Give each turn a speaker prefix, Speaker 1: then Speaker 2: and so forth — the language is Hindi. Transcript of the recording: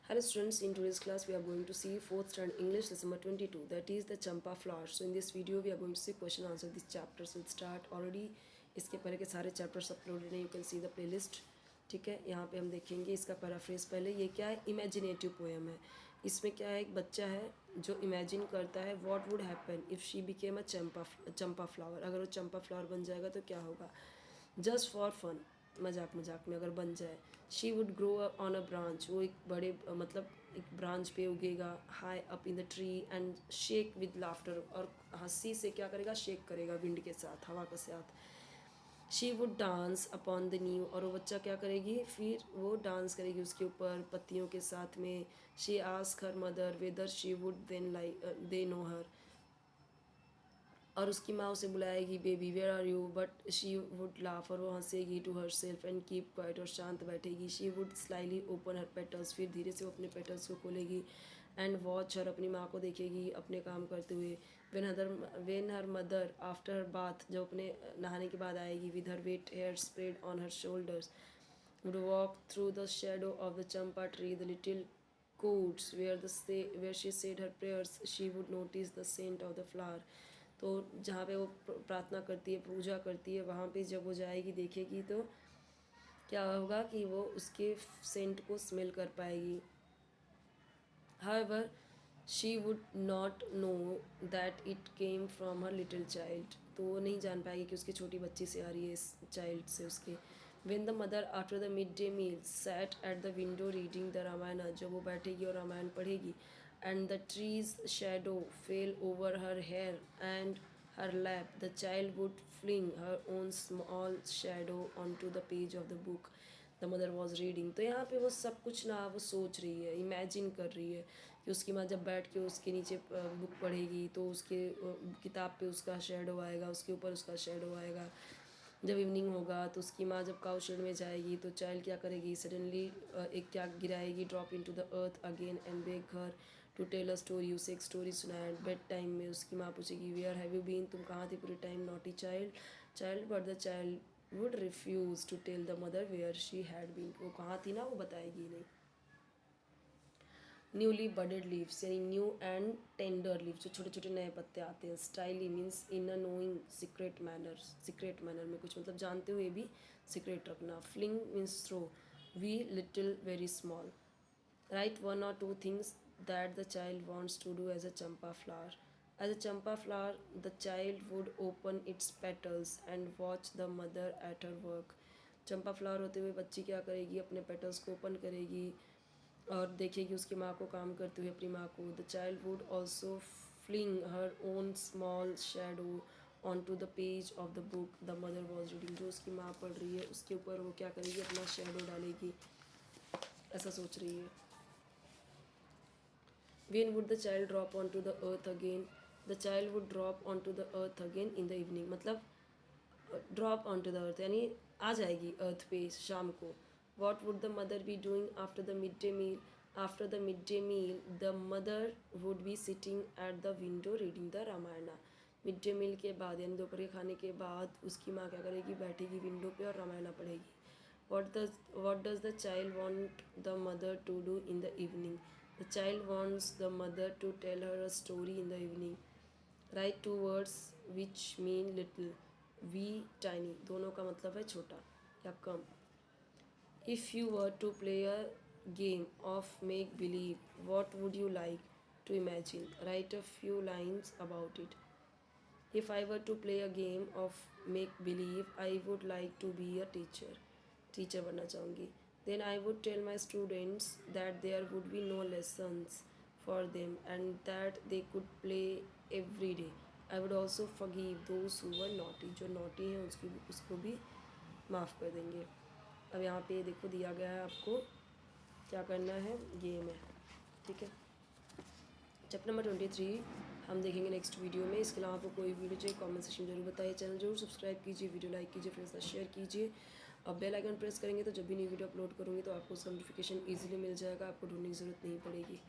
Speaker 1: Hello students, in today's class we are going to see 4th standard English lesson number 22, that is the Champa flower. So in this video we are going to see question answer this chapter. So it start already इसके पहले के सारे chapters uploaded हैं, you can see the playlist. ठीक है, यहाँ पे हम देखेंगे इसका पैराफ्रेज. पहले ये क्या है, इमेजिनेटिव पोएम है. इसमें क्या है, एक बच्चा है जो इमेजिन करता है what would happen if she became a champa flower. अगर वो चंपा फ्लावर बन जाएगा तो क्या होगा. जस्ट फॉर फन, मजाक मजाक में अगर बन जाए. She would grow on a branch, वो एक बड़े मतलब एक ब्रांच पे उगेगा. High up in the tree and shake with laughter, और हंसी से क्या करेगा, शेक करेगा विंड के साथ, हवा के साथ. She would dance upon the new, और वो बच्चा क्या करेगी, फिर वो डांस करेगी उसके ऊपर पत्तियों के साथ में. She ask her mother whether she would then like they know her, और उसकी माँ उसे बुलाएगी, baby where are you, but she would laugh, और वो हंसेगी to herself and keep quiet, और शांत बैठेगी. She would slyly open her petals, फिर धीरे से वो अपने पेटल्स को खोलेगी. एंड वॉच हर, अपनी माँ को देखेगी अपने काम करते हुए. When her mother after her bath, जब अपने नहाने के बाद आएगी, with her wet hair spread on her shoulders, would walk through the shadow of the champa tree, the little courts where she said her prayers. She would notice the scent of the flower. तो जहाँ पे वो प्रार्थना करती है, पूजा करती है, वहाँ पे जब वो जाएगी देखेगी तो क्या होगा कि वो उसके सेंट को स्मेल कर पाएगी. However, she would not know that it came from her little child. तो वो नहीं जान पाएगी कि उसकी छोटी बच्ची से आ रही है, इस चाइल्ड से उसके. When the mother after the midday meal sat at the window reading the Ramayana, जब वो बैठेगी और रामायण पढ़ेगी, and the tree's shadow fell over her hair and her lap, the child would fling her own small shadow onto the page of the book the mother was reading. तो यहाँ पे वो सब कुछ ना वो सोच रही है, इमेजिन कर रही है कि उसकी माँ जब बैठ के उसके नीचे बुक पढ़ेगी तो उसके किताब पे उसका शेडो आएगा, उसके ऊपर उसका शेडो आएगा. जब इवनिंग होगा तो उसकी माँ जब काउ शेड में जाएगी तो चाइल्ड क्या करेगी, सडनली एक क्या गिराएगी, drop into the earth again and beg her to tell a story. उसे एक स्टोरी सुनाए. बेड टाइम में उसकी माँ पूछेगी, वेयर हैव यू बीन, तुम कहाँ थे पूरे time, naughty child. But the child would refuse to tell the mother where she had been, वो कहाँ थी ना वो बताएगी नहीं. न्यूली बडेड लीव्स, यानी न्यू एंड टेंडर लीव्स, जो छोटे छोटे नए पत्ते आते हैं. Slyly means in a knowing secret manner में कुछ मतलब जानते हुए भी सीक्रेट रखना. Fling means throw. Wee little very small. Write one और two things that the child wants to do as a champa flower. As a champa flower, the child would open its petals and watch the mother at her work. Champa flower होते हुए बच्ची क्या करेगी, अपने पेटल्स को ओपन करेगी और देखेगी उसकी माँ को काम करते हुए, अपनी माँ को. The child would also fling her own small shadow on to the page of the book the mother was reading. जो उसकी माँ पढ़ रही है उसके ऊपर वो क्या करेगी, अपना शेडो डालेगी, ऐसा सोच रही है. When would the child drop onto the earth again? The child would drop onto the earth again in the evening. मतलब drop on to the earth यानी आ जाएगी अर्थ पे शाम को. What would the mother be doing after the mid day meal. After the mid day meal the mother would be sitting at the window reading the Ramayana. Mid day meal के बाद यानी दोपहर के खाने के बाद उसकी माँ क्या करेगी, बैठेगी विंडो पे और रामायणा पढ़ेगी. What does the child want the mother to do in the evening. The child wants the mother to tell her a story in the evening. Write two words which mean little. Wee, tiny. दोनों का मतलब है छोटा या कम. If you were to play a game of make believe, what would you like to imagine? Write a few lines about it. If I were to play a game of make believe, I would like to be a teacher. Teacher बनना चाहूँगी. Then I would tell my students that there would be no lessons for them and that they could play every day. I would also forgive those who were naughty. जो naughty हैं उसको भी माफ़ कर देंगे. अब यहाँ पे देखो दिया गया है आपको क्या करना है, गेम है. ठीक है, चैप्टर नंबर 23 हम देखेंगे नेक्स्ट वीडियो में. इसके अलावा आपको कोई वीडियो चाहिए कमेंट सेक्शन में जरूर बताइए. चैनल जरूर सब्सक्राइब कीजिए, वीडियो लाइक कीजिए, फ्रेंड्स के साथ शेयर कीजिए. अब बेल आइकन प्रेस करेंगे तो जब भी नई वीडियो अपलोड करूँगी तो आपको उसका नोटिफिकेशन ईजिली मिल जाएगा, आपको ढूंढने की ज़रूरत नहीं पड़ेगी.